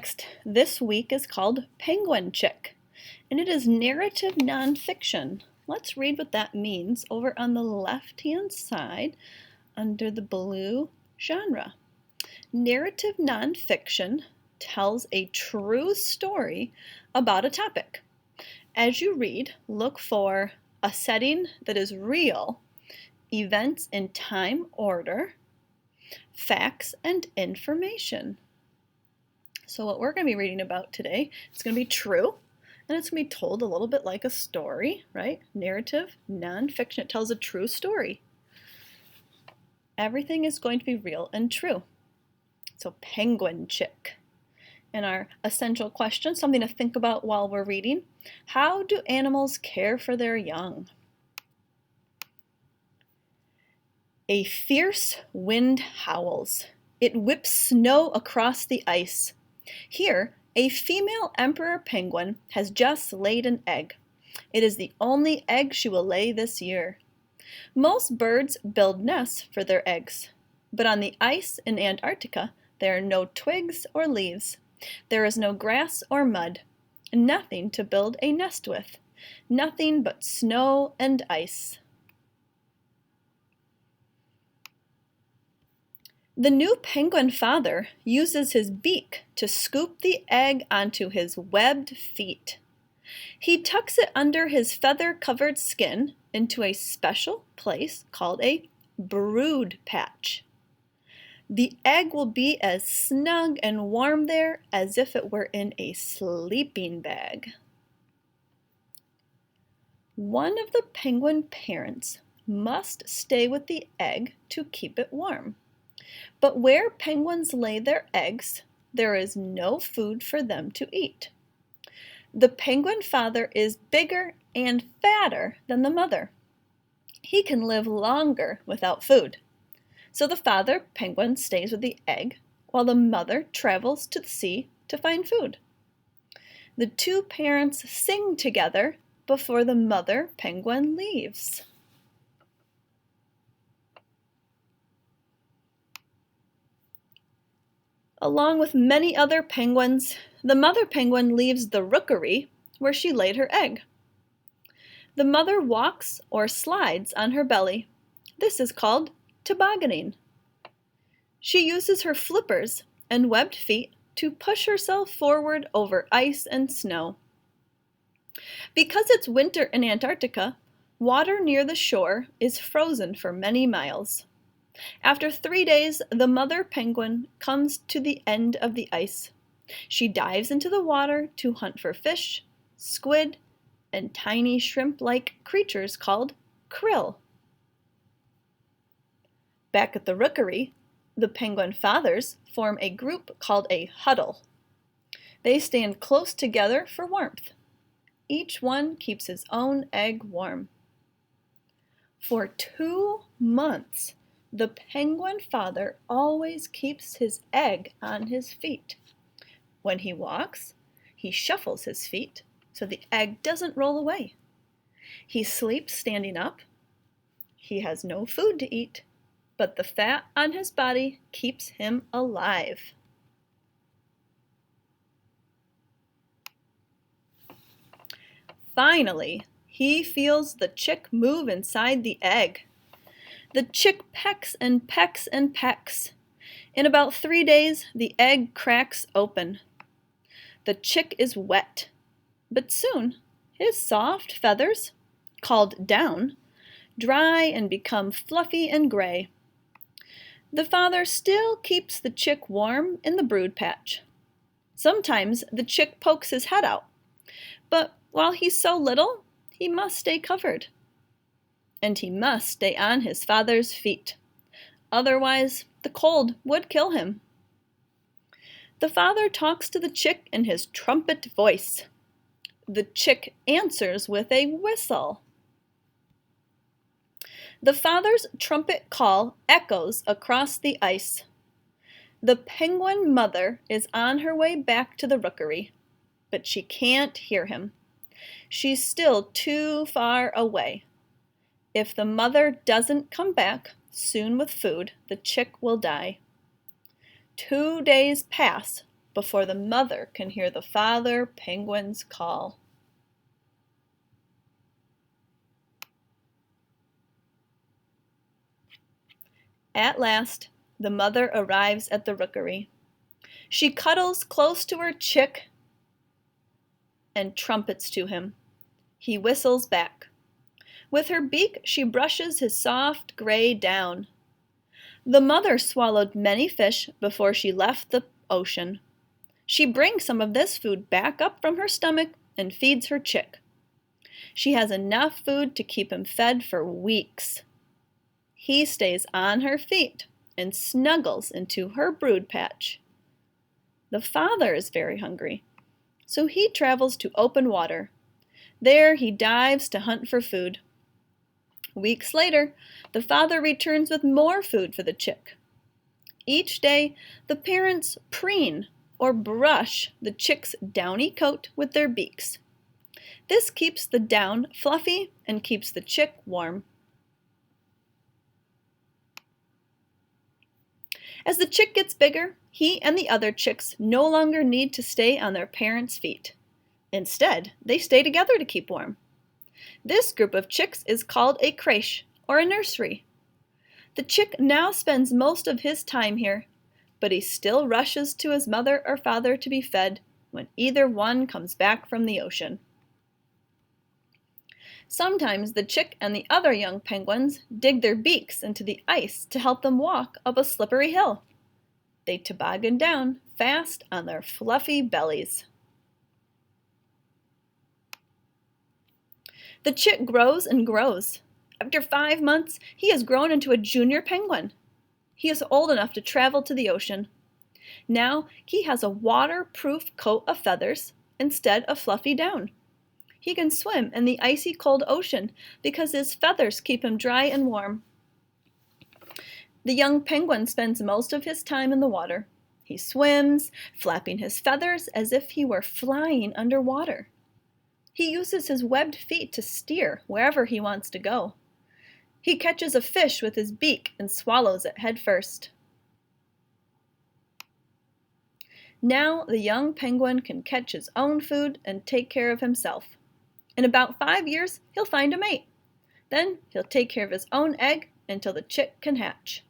text this week is called Penguin Chick, and it is narrative nonfiction. Let's read what that means over on the left-hand side under the blue genre. Narrative nonfiction tells a true story about a topic. As you read, look for a setting that is real, events in time order, facts and information. So what we're going to be reading about today is going to be true, and it's going to be told a little bit like a story, right? Narrative, nonfiction, it tells a true story. Everything is going to be real and true. So Penguin Chick. And our essential question, something to think about while we're reading, how do animals care for their young? A fierce wind howls. It whips snow across the ice. Here, a female emperor penguin has just laid an egg. It is the only egg she will lay this year. Most birds build nests for their eggs, but on the ice in Antarctica, there are no twigs or leaves. There is no grass or mud, nothing to build a nest with, nothing but snow and ice. The new penguin father uses his beak to scoop the egg onto his webbed feet. He tucks it under his feather-covered skin into a special place called a brood patch. The egg will be as snug and warm there as if it were in a sleeping bag. One of the penguin parents must stay with the egg to keep it warm. But where penguins lay their eggs, there is no food for them to eat. The penguin father is bigger and fatter than the mother. He can live longer without food. So the father penguin stays with the egg while the mother travels to the sea to find food. The two parents sing together before the mother penguin leaves. Along with many other penguins, the mother penguin leaves the rookery where she laid her egg. The mother walks or slides on her belly. This is called tobogganing. She uses her flippers and webbed feet to push herself forward over ice and snow. Because it's winter in Antarctica, water near the shore is frozen for many miles. After 3 days, the mother penguin comes to the end of the ice. She dives into the water to hunt for fish, squid, and tiny shrimp-like creatures called krill. Back at the rookery, the penguin fathers form a group called a huddle. They stand close together for warmth. Each one keeps his own egg warm. For 2 months, the penguin father always keeps his egg on his feet. When he walks, he shuffles his feet so the egg doesn't roll away. He sleeps standing up. He has no food to eat, but the fat on his body keeps him alive. Finally, he feels the chick move inside the egg. The chick pecks and pecks and pecks. In about 3 days, the egg cracks open. The chick is wet, but soon his soft feathers, called down, dry and become fluffy and gray. The father still keeps the chick warm in the brood patch. Sometimes the chick pokes his head out, but while he's so little, he must stay covered. And he must stay on his father's feet. Otherwise, the cold would kill him. The father talks to the chick in his trumpet voice. The chick answers with a whistle. The father's trumpet call echoes across the ice. The penguin mother is on her way back to the rookery, but she can't hear him. She's still too far away. If the mother doesn't come back soon with food, the chick will die. 2 days pass before the mother can hear the father penguin's call. At last, the mother arrives at the rookery. She cuddles close to her chick and trumpets to him. He whistles back. With her beak, she brushes his soft gray down. The mother swallowed many fish before she left the ocean. She brings some of this food back up from her stomach and feeds her chick. She has enough food to keep him fed for weeks. He stays on her feet and snuggles into her brood patch. The father is very hungry, so he travels to open water. There he dives to hunt for food. Weeks later, the father returns with more food for the chick. Each day, the parents preen or brush the chick's downy coat with their beaks. This keeps the down fluffy and keeps the chick warm. As the chick gets bigger, he and the other chicks no longer need to stay on their parents' feet. Instead, they stay together to keep warm. This group of chicks is called a creche, or a nursery. The chick now spends most of his time here, but he still rushes to his mother or father to be fed when either one comes back from the ocean. Sometimes the chick and the other young penguins dig their beaks into the ice to help them walk up a slippery hill. They toboggan down fast on their fluffy bellies. The chick grows and grows. After 5 months, he has grown into a junior penguin. He is old enough to travel to the ocean. Now he has a waterproof coat of feathers instead of fluffy down. He can swim in the icy cold ocean because his feathers keep him dry and warm. The young penguin spends most of his time in the water. He swims, flapping his feathers as if he were flying underwater. He uses his webbed feet to steer wherever he wants to go. He catches a fish with his beak and swallows it head first. Now the young penguin can catch his own food and take care of himself. In about 5 years, he'll find a mate. Then he'll take care of his own egg until the chick can hatch.